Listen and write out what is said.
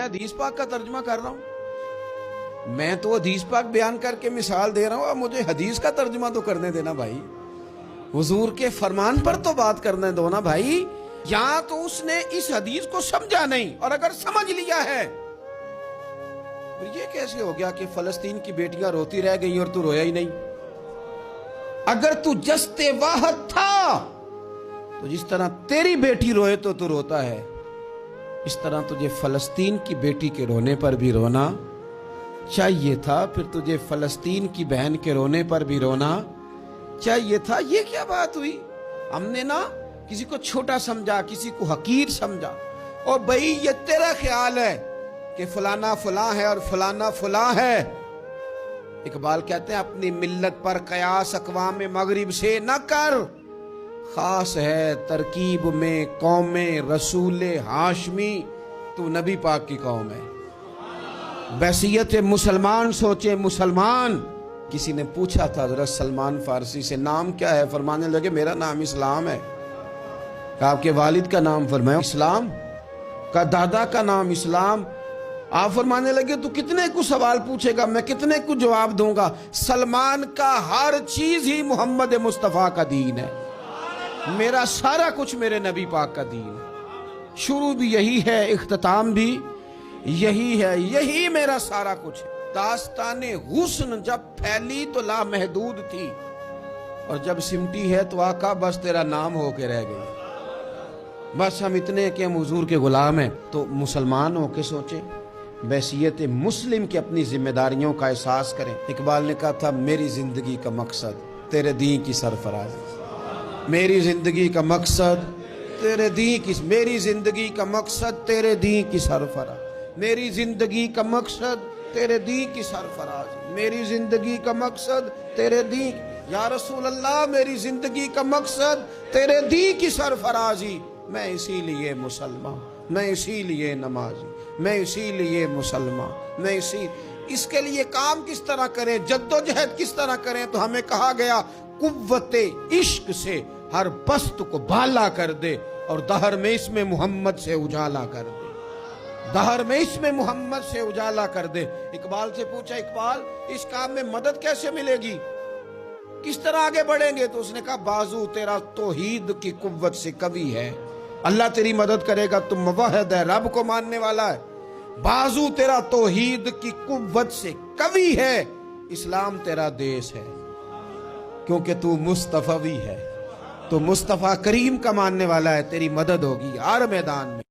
حدیث پاک کا ترجمہ کر رہا ہوں، میں تو حدیث پاک بیان کر کے مثال دے رہا ہوں، اب مجھے حدیث کا ترجمہ تو کرنے دینا بھائی، حضور کے فرمان پر تو بات کرنے دو نا بھائی۔ یہاں تو اس نے اس حدیث کو سمجھا نہیں، اور اگر سمجھ لیا ہے تو یہ کیسے ہو گیا کہ فلسطین کی بیٹیاں روتی رہ گئیں اور تو رویا ہی نہیں؟ اگر تو جست واحد تھا تو جس طرح تیری بیٹی روئے تو تو روتا ہے، اس طرح تجھے فلسطین کی بیٹی کے رونے پر بھی رونا چاہیے تھا، پھر تجھے فلسطین کی بہن کے رونے پر بھی رونا چاہیے تھا۔ یہ کیا بات ہوئی؟ ہم نے نا کسی کو چھوٹا سمجھا، کسی کو حقیر سمجھا، اور بھئی یہ تیرا خیال ہے کہ فلانا فلاں ہے اور فلانا فلاں ہے۔ اقبال کہتے ہیں اپنی ملت پر قیاس اقوام مغرب سے نہ کر، خاص ہے ترکیب میں قوم رسول ہاشمی، تو نبی پاک کی قوم ہے۔ بحثیت مسلمان سوچے مسلمان۔ کسی نے پوچھا تھا حضرت سلمان فارسی سے نام کیا ہے؟ فرمانے لگے میرا نام اسلام ہے۔ کہا آپ کے والد کا نام؟ فرمایا اسلام۔ کہا دادا کا نام اسلام۔ آپ فرمانے لگے تو کتنے کو سوال پوچھے گا، میں کتنے کو جواب دوں گا؟ سلمان کا ہر چیز ہی محمد مصطفیٰ کا دین ہے، میرا سارا کچھ میرے نبی پاک کا دین ہے، شروع بھی یہی ہے، اختتام بھی یہی ہے، یہی میرا سارا کچھ ہے۔ داستان حسن جب پھیلی تو لامحدود تھی، اور جب سمٹی ہے تو آقا بس تیرا نام ہو کے رہ گئی۔ بس ہم اتنے کہ ہم حضور کے غلام ہیں۔ تو مسلمان ہو کے سوچیں، بحیثیت مسلم کی اپنی ذمہ داریوں کا احساس کریں۔ اقبال نے کہا تھا میری زندگی کا مقصد تیرے دین کی سرفرازی، میری زندگی کا مقصد تیرے دین کی، میری زندگی کا مقصد تیرے دین کی سرفراز، میری زندگی کا مقصد تیرے دین کی سرفراز، میری زندگی کا مقصد تیرے دین، یا رسول اللہ میری زندگی کا مقصد تیرے دین کی سرفرازی۔ میں اسی لیے مسلمان، میں اسی لیے نمازی، میں اسی لیے مسلمان، میں اس کے لیے کام کس طرح کریں، جد و جہد کس طرح کریں؟ تو ہمیں کہا گیا قوت عشق سے ہر پست کو بالا کر دے، اور دہر میں اس میں محمد سے اجالا کر دے، دہر میں اس میں محمد سے اجالا کر دے۔ اقبال سے پوچھا اقبال اس کام میں مدد کیسے ملے گی، کس طرح آگے بڑھیں گے؟ تو اس نے کہا بازو تیرا توحید کی قوت سے قوی ہے، اللہ تیری مدد کرے گا، تم موحد ہے، رب کو ماننے والا ہے، بازو تیرا توحید کی قوت سے قوی ہے، اسلام تیرا دیس ہے، کیونکہ تو مصطفی ہے، تو مصطفیٰ کریم کا ماننے والا ہے، تیری مدد ہوگی ہر میدان میں۔